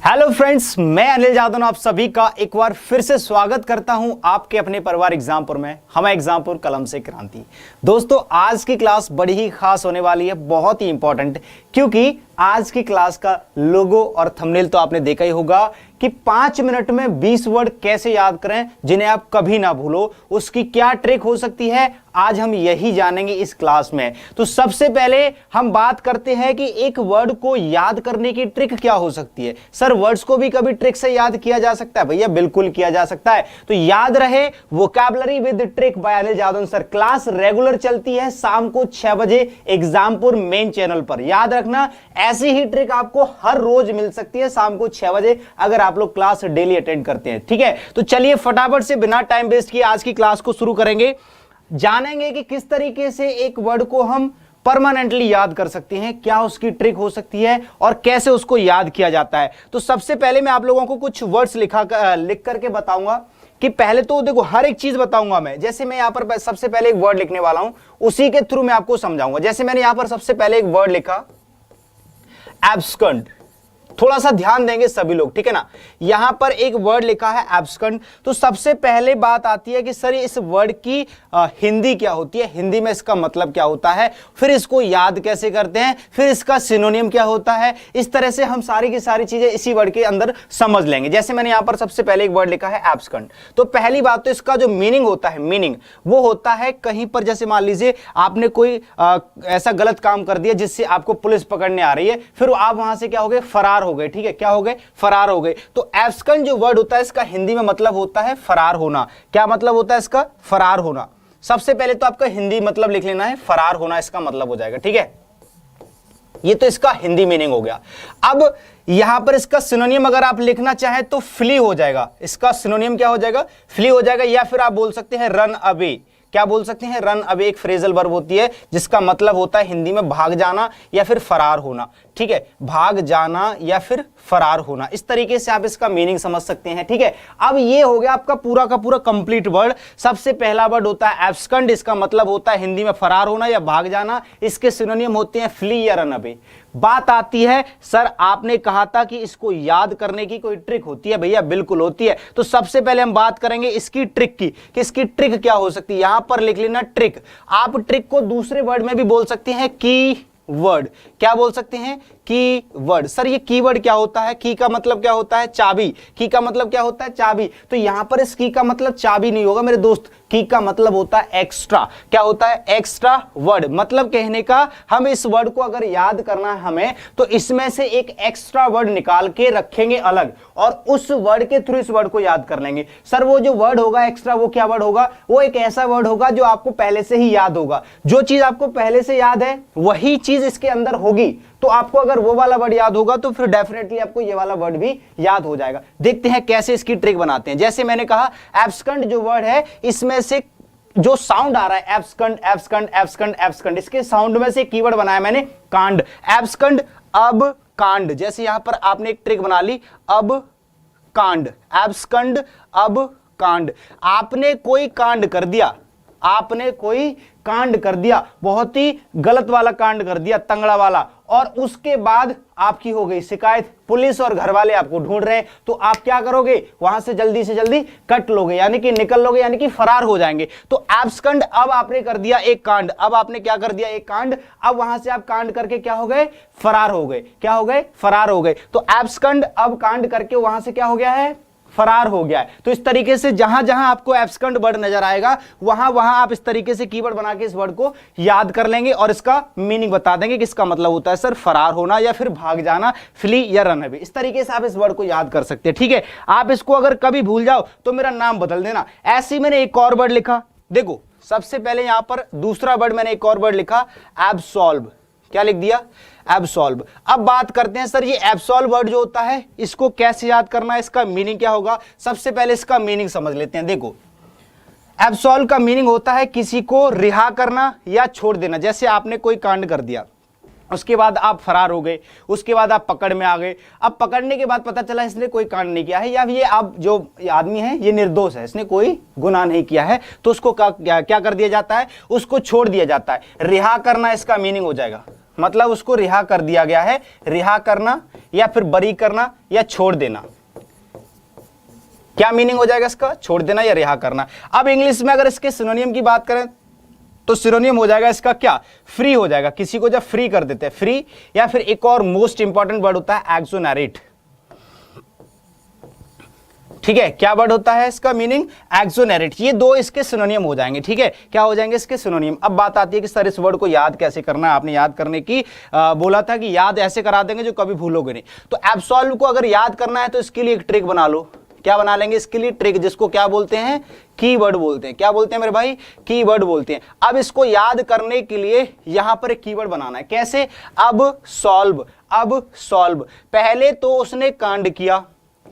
Hello friends, मैं अनिल जादव आप सभी का एक बार फिर से स्वागत करता हूं आपके अपने परिवार एग्जामपुर में। हम एग्जामपुर कलम से क्रांति। दोस्तों, आज की क्लास बड़ी ही खास होने वाली है, बहुत ही इंपॉर्टेंट, क्योंकि आज की क्लास का लोगो और थंबनेल तो आपने देखा ही होगा कि 5 मिनट में 20 वर्ड कैसे याद करें जिन्हें आप कभी ना भूलो। उसकी क्या ट्रिक हो सकती है, आज हम यही जानेंगे इस क्लास में। तो सबसे पहले हम बात करते हैं कि एक वर्ड को याद करने की ट्रिक क्या हो सकती है। सर, वर्ड्स को भी कभी ट्रिक से याद किया जा सकता है? भैया बिल्कुल किया जा सकता है। तो याद रहे, vocabulary with trick by Anil Jadhav sir. Class regular चलती है शाम को 6 बजे एग्जामपुर मेन चैनल पर। याद रखना, ऐसी ही ट्रिक आपको हर रोज मिल सकती है शाम को 6 बजे, अगर आप लोग क्लास डेली अटेंड करते हैं। ठीक है, तो चलिए फटाफट से बिना टाइम वेस्ट किए आज की क्लास को शुरू करेंगे। जानेंगे कि किस तरीके से एक वर्ड को हम परमानेंटली याद कर सकते हैं, क्या उसकी ट्रिक हो सकती है और कैसे उसको याद किया जाता है। तो सबसे पहले मैं आप लोगों को कुछ वर्ड्स लिख करके बताऊंगा कि पहले तो देखो हर एक चीज बताऊंगा मैं। जैसे मैं यहां पर सबसे पहले एक वर्ड लिखने वाला हूं, उसी के थ्रू मैं आपको समझाऊंगा। जैसे मैंने यहां पर सबसे पहले एक वर्ड लिखा एब्सकंड। थोड़ा सा ध्यान देंगे सभी लोग, ठीक है ना। यहां पर एक वर्ड लिखा है एब्सकंड। तो सबसे पहले बात आती है कि सर इस वर्ड की हिंदी क्या होती है, हिंदी में इसका मतलब क्या होता है, फिर इसको याद कैसे करते हैं, फिर इसका सिनोनियम क्या होता है। इस तरह से हम सारी की सारी चीजें इसी वर्ड के अंदर समझ लेंगे। जैसे मैंने यहां पर सबसे पहले एक वर्ड लिखा है एब्सकंड। तो पहली बात तो इसका जो मीनिंग होता है, मीनिंग वो होता है कहीं पर, जैसे मान लीजिए आपने कोई ऐसा गलत काम कर दिया जिससे आपको पुलिस पकड़ने आ रही है, फिर आप वहां से क्या हो गए, फरार हो गए। ठीक है, क्या हो गए, फरार हो गए। तो एब्सकंड जो वर्ड होता है इसका हिंदी में मतलब होता है फरार होना। क्या मतलब होता है इसका, फरार होना। सबसे पहले तो आपका हिंदी मतलब लिख लेना है, फरार होना इसका मतलब हो जाएगा। ठीक है, ये तो इसका हिंदी मीनिंग हो गया। अब यहां पर इसका सिनोनियम अगर आप लिखना चाहें तो फ्ली हो जाएगा। इसका सिनोनियम क्या हो जाएगा, फ्ली हो जाएगा। या फिर आप बोल सकते हैं रन अवे। क्या बोल सकते हैं, रन अवे एक फ्रेजल वर्ब होती है जिसका मतलब होता है हिंदी में भाग जाना या फिर फरार होना। ठीक है, भाग जाना या फिर फरार होना, इस तरीके से आप इसका मीनिंग समझ सकते हैं। ठीक है, अब ये हो गया आपका पूरा का पूरा कंप्लीट वर्ड। सबसे पहला वर्ड होता है एब्सकंड, इसका मतलब होता है हिंदी में फरार होना या भाग जाना। इसके सिनोनियम होते हैं फ्ली या रन अवे। बात आती है, सर आपने कहा था कि इसको याद करने की कोई ट्रिक होती है। भैया बिल्कुल होती है। तो सबसे पहले हम बात करेंगे इसकी ट्रिक की, कि इसकी ट्रिक क्या हो सकती है। यहां पर लिख लेना ट्रिक। आप ट्रिक को दूसरे वर्ड में भी बोल सकते हैं, की वर्ड। क्या बोल सकते हैं, की वर्ड। सर ये कीवर्ड क्या होता है, की का मतलब क्या होता है, चाबी। की का मतलब क्या होता है, चाबी। तो यहां पर इस की का मतलब चाबी नहीं होगा मेरे दोस्त, की का मतलब होता है एक्स्ट्रा। क्या होता है, एक्स्ट्रा वर्ड। मतलब कहने का, हम इस वर्ड को अगर याद करना है हमें, तो इसमें से एक एक्स्ट्रा वर्ड निकाल के रखेंगे अलग, और उस वर्ड के थ्रू इस वर्ड को याद कर लेंगे। सर वो जो वर्ड होगा एक्स्ट्रा, वो क्या वर्ड होगा, वो एक ऐसा वर्ड होगा जो आपको पहले से ही याद होगा। जो चीज आपको पहले से याद है वही चीज इसके अंदर होगी। तो आपको अगर वो वाला वर्ड याद होगा तो फिर डेफिनेटली आपको ये वाला वर्ड भी याद हो जाएगा। देखते हैं कैसे इसकी ट्रिक बनाते हैं। जैसे मैंने कहा, एब्सकंड जो वर्ड है, इसमें से जो साउंड आ रहा है, एब्सकंड एब्सकंड एब्सकंड एब्सकंड, इसके साउंड में से कीवर्ड बनाया मैंने कांड। एब्सकंड, अब कांड। जैसे यहां पर आपने एक ट्रिक बना ली, अब कांड। एब्सकंड, अब कांड। आपने कोई कांड कर दिया, आपने कोई कांड कर दिया, बहुत ही गलत वाला कांड कर दिया, तंगड़ा वाला, और उसके बाद आपकी हो गई शिकायत, पुलिस और घर वाले आपको ढूंढ रहे हैं। तो आप क्या करोगे, वहां से जल्दी कट लोगे, यानी कि निकल लोगे, यानी कि फरार हो जाएंगे। तो एब्सकंड, अब आपने कर दिया एक कांड। अब आपने क्या कर दिया, एक कांड। अब वहां से आप कांड करके क्या हो गए, फरार हो गए। क्या हो गए, फरार हो गए। तो एब्सकंड, अब कांड करके वहां से क्या हो गया है, फरार हो गया है। तो इस तरीके से जहां जहां आपको एब्सकंड वर्ड नजर आएगा, वहां वहां आप इस तरीके से कीवर्ड बना के इस वर्ड को याद कर लेंगे और इसका मीनिंग बता देंगे कि इसका मतलब होता है सर फरार होना या फिर भाग जाना, फ्ली या रन अवे। इस तरीके से आप इस वर्ड को याद कर सकते हैं। ठीक है, आप इसको अगर कभी भूल जाओ तो मेरा नाम बदल देना। ऐसे ही मैंने एक और वर्ड लिखा, देखो सबसे पहले यहां पर दूसरा वर्ड मैंने एक और वर्ड लिखा, एब्सॉल्व। क्या लिख दिया, एब्सॉल्व। अब बात करते हैं, सर ये एब्सॉल्व वर्ड जो होता है इसको कैसे याद करना है, इसका मीनिंग क्या होगा। सबसे पहले इसका मीनिंग समझ लेते हैं। देखो, एब्सॉल्व का मीनिंग होता है किसी को रिहा करना या छोड़ देना। जैसे आपने कोई कांड कर दिया, उसके बाद आप फरार हो गए, उसके बाद आप पकड़ में आ गए। अब पकड़ने के बाद पता चला इसने कोई कांड नहीं किया है, या ये आप जो आदमी है ये निर्दोष है, इसने कोई गुनाह नहीं किया है, तो उसको क्या कर दिया जाता है, उसको छोड़ दिया जाता है। रिहा करना इसका मीनिंग हो जाएगा, मतलब उसको रिहा कर दिया गया है, रिहा करना या फिर बरी करना या छोड़ देना। क्या मीनिंग हो जाएगा इसका? छोड़ देना या रिहा करना। अब इंग्लिश में अगर इसके सिनोनियम की बात करें तो सिनोनियम हो जाएगा इसका क्या? फ्री हो जाएगा। किसी को जब फ्री कर देते हैं, फ्री, या फिर एक और मोस्ट इंपॉर्टेंट वर्ड होता है एक्सोनरेट। ठीक है, क्या वर्ड होता है इसका मीनिंग? एक्सोनरेट। ये दो इसके सिनोनियम हो जाएंगे। ठीक है, क्या हो जाएंगे इसके सिनोनियम। अब बात आती है कि सर इस वर्ड को याद कैसे करना है। आपने याद करने की बोला था कि याद ऐसे करा देंगे जो कभी भूलोगे नहीं। तो एब्सोल्व को अगर याद करना है तो इसके लिए एक ट्रिक बना लो। क्या बना लेंगे इसके लिए? ट्रिक, जिसको क्या बोलते हैं? कीवर्ड बोलते हैं। क्या बोलते हैं मेरे भाई? कीवर्ड बोलते हैं। अब इसको याद करने के लिए यहां पर एक कीवर्ड बनाना है। कैसे? अब सॉल्व। अब सॉल्व, पहले तो उसने कांड किया,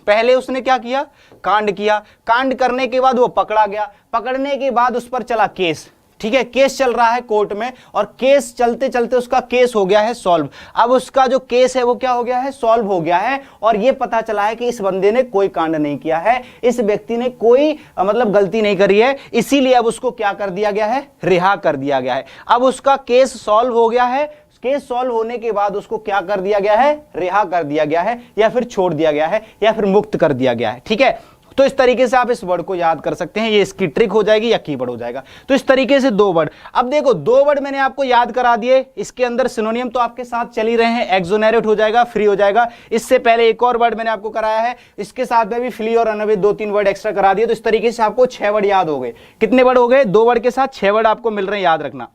पहले उसने क्या किया? कांड किया। कांड करने के बाद वो पकड़ा गया, पकड़ने के बाद उस पर चला केस। ठीक है, केस चल रहा है कोर्ट में, और केस चलते चलते उसका केस हो गया है सॉल्व। अब उसका जो केस है वो क्या हो गया है? सॉल्व हो गया है। और ये पता चला है कि इस बंदे ने कोई कांड नहीं किया है, इस व्यक्ति ने कोई मतलब गलती नहीं करी है, इसीलिए अब उसको क्या कर दिया गया है? रिहा कर दिया गया है। अब उसका केस सॉल्व हो गया है। केस सॉल्व होने के बाद उसको क्या कर दिया गया है? रिहा कर दिया गया है, या फिर छोड़ दिया गया है, या फिर मुक्त कर दिया गया है। ठीक है, तो इस तरीके से आप इस वर्ड को याद कर सकते हैं। ये इसकी ट्रिक हो जाएगी या कीवर्ड हो जाएगा। तो इस तरीके से दो वर्ड। अब देखो, दो वर्ड मैंने आपको याद करा दिए, इसके अंदर सिनोनियम तो आपके साथ चल ही रहे हैं। एक्सोनरेट हो जाएगा, फ्री हो जाएगा। इससे पहले एक और वर्ड मैंने आपको कराया है, इसके साथ में भी फ्री और अनअवेद 2-3 वर्ड एक्स्ट्रा करा दिए। तो इस तरीके से आपको 6 वर्ड याद हो गए। कितने वर्ड हो गए? 2 वर्ड के साथ 6 वर्ड आपको मिल रहे हैं, याद रखना।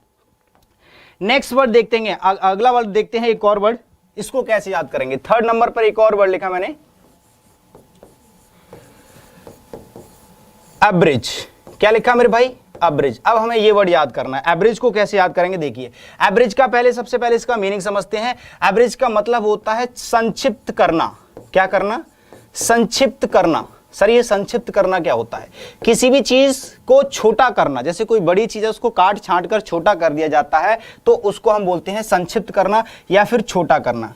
नेक्स्ट वर्ड देखते हैं, अगला वर्ड देखते हैं, एक और वर्ड। इसको कैसे याद करेंगे? 3rd नंबर पर एक और वर्ड लिखा मैंने, एवरेज। क्या लिखा मेरे भाई? एवरेज। अब हमें ये वर्ड याद करना है। एवरेज को कैसे याद करेंगे? देखिए, एवरेज का सबसे पहले इसका मीनिंग समझते हैं। एवरेज का मतलब होता है संक्षिप्त करना। क्या करना? संक्षिप्त करना। सर ये संक्षिप्त करना क्या होता है? किसी भी चीज को छोटा करना। जैसे कोई बड़ी चीज है उसको काट छांट कर छोटा कर दिया जाता है, तो उसको हम बोलते हैं संक्षिप्त करना या फिर छोटा करना।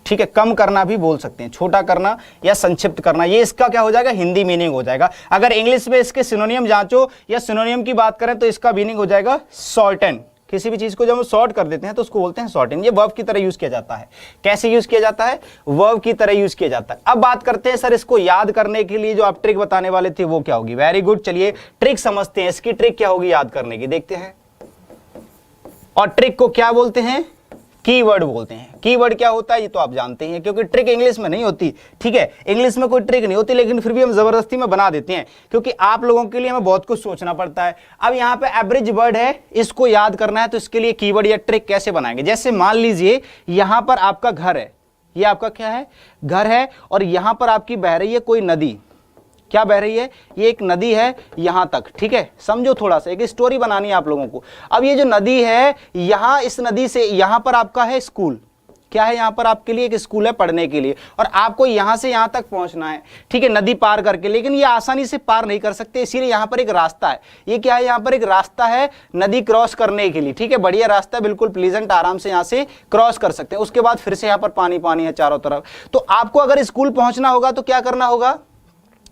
ठीक है, कम करना भी बोल सकते हैं, छोटा करना या संक्षिप्त करना। ये इसका क्या हो जाएगा? हिंदी मीनिंग हो जाएगा। अगर इंग्लिश में इसके सिनोनियम जांचो या सिनोनियम की बात करें तो इसका मीनिंग हो जाएगा शॉर्टन। किसी भी चीज को जब हम शॉर्ट कर देते हैं तो उसको बोलते हैं शॉर्टन। ये वर्ब की तरह यूज किया जाता है। कैसे यूज किया जाता है? वर्ब की तरह यूज किया जाता है। अब बात करते हैं सर इसको याद करने के लिए जो आप ट्रिक बताने वाले थे वो क्या होगी? वेरी गुड, चलिए ट्रिक समझते हैं। इसकी ट्रिक क्या होगी याद करने की, देखते हैं। और ट्रिक को क्या बोलते हैं? कीवर्ड बोलते हैं। कीवर्ड क्या होता है ये तो आप जानते हैं, क्योंकि ट्रिक इंग्लिश में नहीं होती। ठीक है, इंग्लिश में कोई ट्रिक नहीं होती, लेकिन फिर भी हम जबरदस्ती में बना देते हैं, क्योंकि आप लोगों के लिए हमें बहुत कुछ सोचना पड़ता है। अब यहाँ पे एवरेज वर्ड है, इसको याद करना है, तो इसके लिए कीवर्ड या ट्रिक कैसे बनाएंगे? जैसे मान लीजिए यहां पर आपका घर है, ये आपका क्या है? घर है, और यहां पर आपकी बह रही है कोई नदी। क्या बह रही है? ये एक नदी है यहां तक। ठीक है, समझो, थोड़ा सा एक स्टोरी बनानी है आप लोगों को। अब ये जो नदी है, यहां इस नदी से यहां पर आपका है स्कूल। क्या है? यहां पर आपके लिए एक स्कूल है पढ़ने के लिए, और आपको यहां से यहां तक पहुंचना है। ठीक है, नदी पार करके, लेकिन ये आसानी से पार नहीं कर सकते, इसीलिए यहां पर एक रास्ता है। ये क्या है? यहां पर एक रास्ता है नदी क्रॉस करने के लिए। ठीक है, बढ़िया रास्ता है, बिल्कुल प्लीजेंट, आराम से यहां से क्रॉस कर सकते हैं। उसके बाद फिर से यहां पर पानी पानी है चारों तरफ। तो आपको अगर स्कूल पहुंचना होगा तो क्या करना होगा?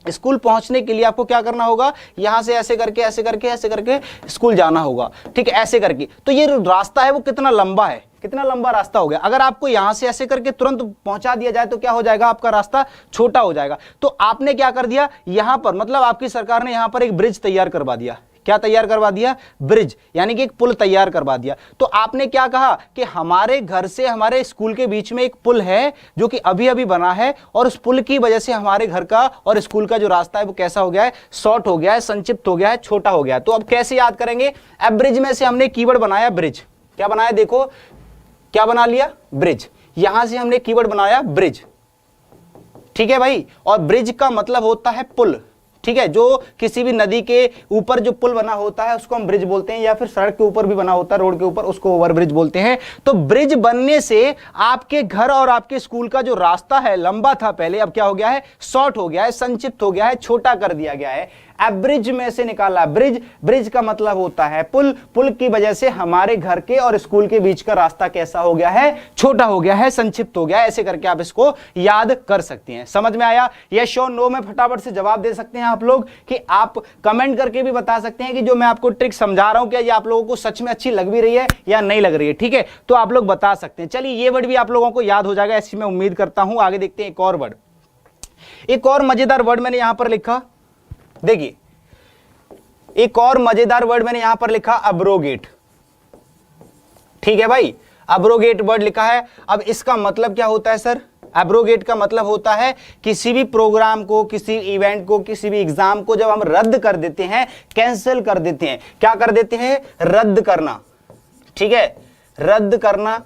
स्कूल पहुंचने के लिए आपको क्या करना होगा? यहां से ऐसे करके ऐसे करके ऐसे करके स्कूल जाना होगा। ठीक है, ऐसे करके। तो ये रास्ता है वो कितना लंबा है? कितना लंबा रास्ता हो गया? अगर आपको यहां से ऐसे करके तुरंत पहुंचा दिया जाए तो क्या हो जाएगा? आपका रास्ता छोटा हो जाएगा। तो आपने क्या कर दिया यहां पर, मतलब आपकी सरकार ने यहां पर एक ब्रिज तैयार करवा दिया। क्या तैयार करवा दिया? ब्रिज, यानी कि एक पुल तैयार करवा दिया। तो आपने क्या कहा कि हमारे घर से हमारे स्कूल के बीच में एक पुल है जो कि अभी अभी बना है, और उस पुल की वजह से हमारे घर का और स्कूल का जो रास्ता है वो कैसा हो गया है? शॉर्ट हो गया है, संक्षिप्त हो गया है, छोटा हो गया है। तो अब कैसे याद करेंगे? एवरेज में से हमने कीवर्ड बनाया ब्रिज। क्या बनाया? देखो क्या बना लिया? ब्रिज। यहां से हमने कीवर्ड बनाया ब्रिज। ठीक है भाई, और ब्रिज का मतलब होता है पुल। ठीक है, जो किसी भी नदी के ऊपर जो पुल बना होता है उसको हम ब्रिज बोलते हैं, या फिर सड़क के ऊपर भी बना होता है रोड के ऊपर, उसको ओवर ब्रिज बोलते हैं। तो ब्रिज बनने से आपके घर और आपके स्कूल का जो रास्ता है, लंबा था पहले, अब क्या हो गया है? शॉर्ट हो गया है, संक्षिप्त हो गया है, छोटा कर दिया गया है। एब्रिज में से निकाला, ब्रिज, ब्रिज का मतलब होता है पुल, पुल की वजह से हमारे घर के और स्कूल के बीच का रास्ता कैसा हो गया है, छोटा हो गया है, संक्षिप्त हो गया है। ऐसे करके आप इसको याद कर सकती हैं। समझ में आया? यस और नो में फटाफट से जवाब दे सकते हैं आप लोग, कि आप कमेंट करके भी बता सकते हैं कि जो मैं आपको ट्रिक समझा रहा हूं क्या ये आप लोगों को सच में अच्छी लग भी रही है या नहीं लग रही है। ठीक है, तो आप लोग बता सकते हैं। चलिए ये वर्ड भी आप लोगों को याद हो जाएगा, ऐसी मैं उम्मीद करता हूं। आगे देखते हैं एक और वर्ड। एक और मजेदार वर्ड मैंने यहां पर लिखा, देखिए एक और मजेदार वर्ड मैंने यहां पर लिखा, अब्रोगेट। ठीक है भाई, अब्रोगेट वर्ड लिखा है। अब इसका मतलब क्या होता है सर? एब्रोगेट का मतलब होता है किसी भी प्रोग्राम को, किसी इवेंट को, किसी भी एग्जाम को जब हम रद्द कर देते हैं, कैंसिल कर देते हैं। क्या कर देते हैं? रद्द करना। ठीक है, रद्द करना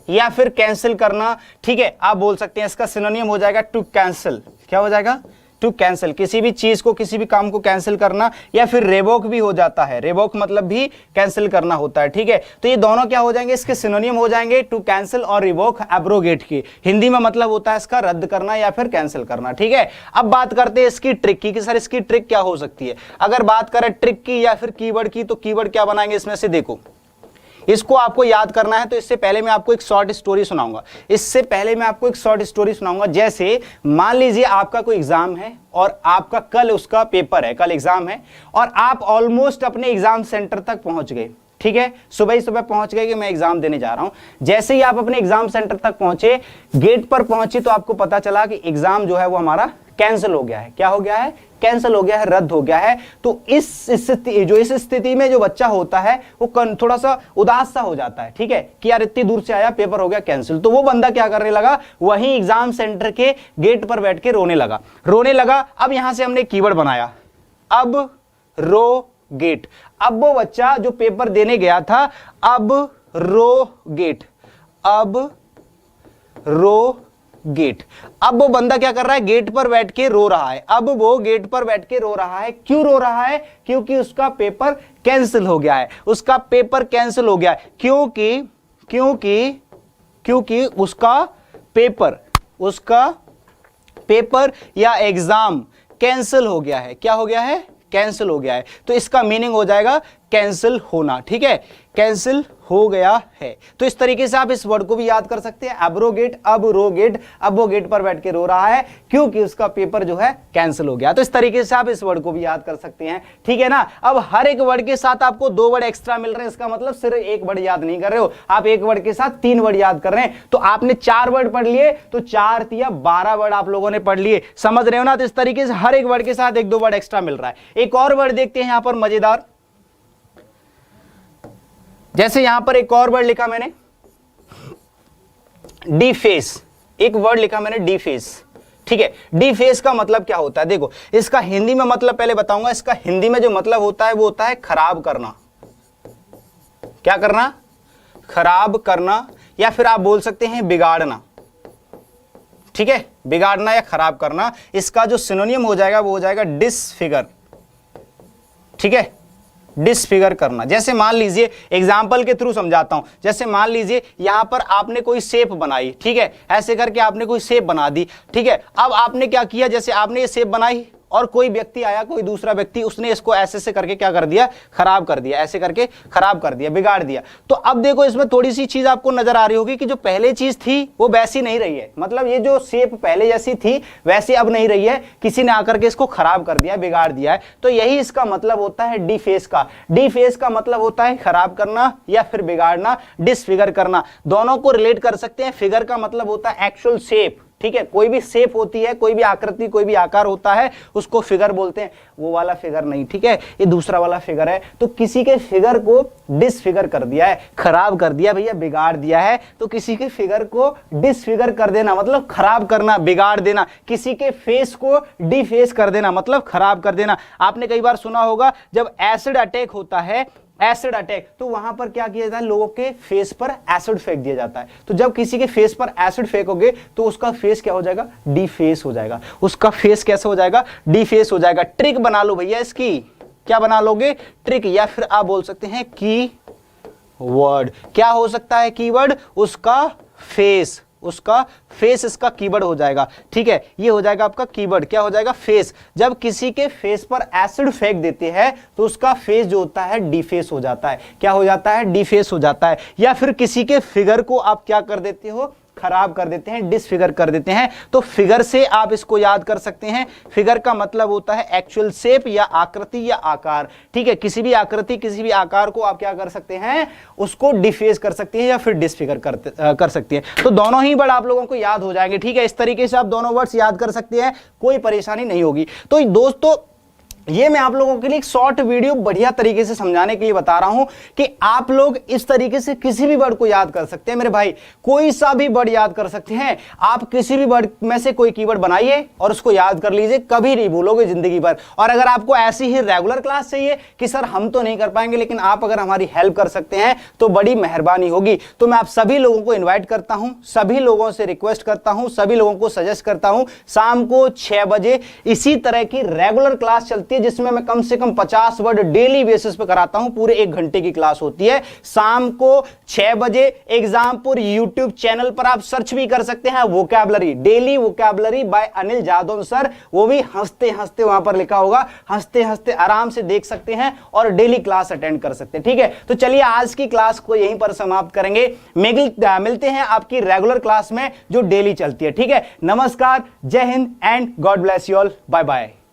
या फिर कैंसिल करना। ठीक है, आप बोल सकते हैं इसका सिनोनियम हो जाएगा टू कैंसिल। क्या हो जाएगा? To cancel. किसी भी चीज को, किसी भी काम को कैंसिल करना, या फिर रेवोक भी हो जाता है। रेवोक मतलब भी कैंसिल करना होता है। ठीक है, तो ये दोनों क्या हो जाएंगे? इसके सिनोनियम हो जाएंगे टू कैंसिल और रिवोक, एब्रोगेट की। हिंदी में मतलब होता है इसका रद्द करना या फिर कैंसिल करना। ठीक है, अब बात करते हैं इसकी ट्रिक की, कि सर इसकी ट्रिक क्या हो सकती है। अगर बात करें ट्रिक की या फिर कीवर्ड की, तो कीवर्ड क्या बनाएंगे इसमें से? देखो, इसको आपको याद करना है, तो इससे पहले मैं आपको एक शॉर्ट स्टोरी सुनाऊंगा। इससे पहले मैं आपको एक शॉर्ट स्टोरी सुनाऊंगा। जैसे मान लीजिए आपका कोई एग्जाम है और आपका कल उसका पेपर है, कल एग्जाम है, और आप ऑलमोस्ट अपने एग्जाम सेंटर तक पहुंच गए। ठीक है, सुबह ही सुबह पहुंच गए कि मैं एग्जाम देने जा रहा हूं। जैसे ही आप अपने एग्जाम सेंटर तक पहुंचे, गेट पर पहुंचे, तो आपको पता चला कि एग्जाम जो है वो हमारा कैंसिल हो गया है। क्या हो गया है? कैंसिल हो गया है, रद्द हो गया है। तो इस स्थिति में जो बच्चा होता है वो थोड़ा सा उदास सा हो जाता है। ठीक है, कि यार इतनी दूर से आया, पेपर हो गया कैंसिल। तो वो बंदा क्या करने लगा? वहीं एग्जाम सेंटर के गेट पर बैठ के रोने लगा। अब यहां से हमने कीवर्ड बनाया, अब रो गेट। अब वो बच्चा जो पेपर देने गया था, अब रो गेट, अब रो गेट। अब वो बंदा क्या कर रहा है? गेट पर बैठ के रो रहा है। अब वो गेट पर बैठ के रो रहा है। क्यों रो रहा है? क्योंकि उसका पेपर कैंसिल हो गया है। उसका पेपर कैंसिल हो गया है क्योंकि उसका पेपर या एग्जाम कैंसिल हो गया है। क्या हो गया है? कैंसिल हो गया है। तो इसका मीनिंग हो जाएगा कैंसिल होना। ठीक है, कैंसिल हो गया है। तो इस तरीके से आप इस वर्ड को भी याद कर सकते हैं, एब्रोगेट, अब रो गेट। अब वो गेट पर बैठ के रो रहा है क्योंकि उसका पेपर जो है कैंसिल हो गया। तो इस तरीके से आप इस वर्ड को भी याद कर सकते हैं। ठीक है ना? अब हर एक वर्ड के साथ आपको 2 वर्ड एक्स्ट्रा मिल रहे हैं। इसका मतलब सिर्फ एक वर्ड याद नहीं कर रहे हो आप, एक वर्ड के साथ 3 वर्ड याद कर रहे हैं। तो आपने 4 वर्ड पढ़ लिए, तो 4 या 12 वर्ड आप लोगों ने पढ़ लिए। समझ रहे हो ना? तो इस तरीके से हर एक वर्ड के साथ 1-2 वर्ड एक्स्ट्रा मिल रहा है। एक और वर्ड देखते हैं यहां पर मजेदार। जैसे यहां पर एक और वर्ड लिखा मैंने, डीफेस। एक वर्ड लिखा मैंने, डीफेस। ठीक है, डीफेस का मतलब क्या होता है? देखो, इसका हिंदी में मतलब पहले बताऊंगा। इसका हिंदी में जो मतलब होता है वो होता है खराब करना। क्या करना? खराब करना, या फिर आप बोल सकते हैं बिगाड़ना। ठीक है, बिगाड़ना या खराब करना। इसका जो सिनोनियम हो जाएगा वो हो जाएगा डिसफिगर। ठीक है, डिसफिगर करना। जैसे मान लीजिए, एग्जाम्पल के थ्रू समझाता हूं। जैसे मान लीजिए यहां पर आपने कोई शेप बनाई। ठीक है, ऐसे करके आपने कोई शेप बना दी। ठीक है, अब आपने क्या किया? जैसे आपने ये शेप बनाई और कोई व्यक्ति आया, कोई दूसरा व्यक्ति, उसने इसको ऐसे से करके क्या कर दिया? खराब कर दिया। ऐसे करके खराब कर दिया, बिगाड़ दिया। तो अब देखो, इसमें थोड़ी सी चीज आपको नजर आ रही होगी कि जो पहले चीज थी वो वैसी नहीं रही है। मतलब ये जो शेप पहले जैसी थी वैसी अब नहीं रही है, किसी ने आकर के इसको खराब कर दिया, बिगाड़ दिया है। तो यही इसका मतलब होता है डीफेस का। डीफेस का मतलब होता है खराब करना या फिर बिगाड़ना, डिसफिगर करना। दोनों को रिलेट कर सकते हैं। फिगर का मतलब होता है एक्चुअल शेप। ठीक है, कोई भी शेप होती है, कोई भी आकृति, कोई भी आकार होता है, उसको फिगर बोलते हैं। वो वाला फिगर नहीं, ठीक है, ये दूसरा वाला फिगर है। तो किसी के फिगर को डिसफिगर कर दिया है, खराब कर दिया भैया, बिगाड़ दिया है। तो किसी के फिगर को डिसफिगर कर देना मतलब खराब करना, बिगाड़ देना। किसी के फेस को डिफेस कर देना मतलब खराब कर देना। आपने कई बार सुना होगा जब एसिड अटैक होता है, एसिड अटैक, तो वहां पर क्या किया जाता है? लोगों के फेस पर एसिड फेंक दिया जाता है। तो जब किसी के फेस पर एसिड फेंकोगे तो उसका फेस क्या हो जाएगा? डिफेस हो जाएगा। उसका फेस कैसे हो जाएगा? डिफेस हो जाएगा। ट्रिक बना लो भैया इसकी। क्या बना लोगे? ट्रिक, या फिर आप बोल सकते हैं की वर्ड। क्या हो सकता है कीवर्ड? उसका फेस। उसका फेस इसका कीवर्ड हो जाएगा, ठीक है। ये हो जाएगा आपका कीवर्ड, क्या हो जाएगा, फेस। जब किसी के फेस पर एसिड फेंक देते हैं तो उसका फेस जो होता है डिफेस हो जाता है। क्या हो जाता है, डिफेस हो जाता है। या फिर किसी के फिगर को आप क्या कर देते हो, खराब कर देते हैं, डिसफिगर कर देते हैं। तो फिगर से आप इसको याद कर सकते हैं। फिगर का मतलब होता है एक्चुअल शेप या आकृति या आकार, ठीक है। किसी भी आकृति किसी भी आकार को आप क्या कर सकते हैं, उसको डिफेस कर सकते हैं या फिर डिसफिगर कर सकते हैं। तो दोनों ही वर्ड आप लोगों को याद हो जाएंगे, ठीक है। इस तरीके से आप दोनों वर्ड्स याद कर सकते हैं, कोई परेशानी नहीं होगी। तो दोस्तों ये मैं आप लोगों के लिए एक शॉर्ट वीडियो बढ़िया तरीके से समझाने के लिए बता रहा हूं कि आप लोग इस तरीके से किसी भी वर्ड को याद कर सकते हैं। मेरे भाई कोई सा भी वर्ड याद कर सकते हैं। आप किसी भी वर्ड में से कोई कीवर्ड बनाइए और उसको याद कर लीजिए, कभी नहीं भूलोगे जिंदगी भर। और अगर आपको ऐसी ही रेगुलर क्लास चाहिए कि सर हम तो नहीं कर पाएंगे लेकिन आप अगर हमारी हेल्प कर सकते हैं तो बड़ी मेहरबानी होगी। तो मैं आप सभी लोगों को इन्वाइट करता हूं, सभी लोगों से रिक्वेस्ट करता हूं, सभी लोगों को सजेस्ट करता हूं, शाम को 6 बजे इसी तरह की रेगुलर क्लास चलती है जिसमें मैं कम से कम 50 वर्ड डेली बेसिस पे कराता हूं। पूरे 1 घंटे की क्लास होती है, शाम को 6 बजे एग्जामपुर यूट्यूब चैनल पर आप सर्च भी कर सकते हैं, vocabulary, daily vocabulary by Anil Jadhav sir. वो भी हंसते हंसते वहां पर लिखा होगा, हंसते हंसते आराम से देख सकते हैं और डेली क्लास अटेंड कर सकते हैं, ठीक है। तो चलिए आज की क्लास को यहीं पर समाप्त करेंगे। मिलते हैं आपकी रेगुलर क्लास में जो डेली चलती है, ठीक है। नमस्कार, जय हिंद and God bless you all, bye bye.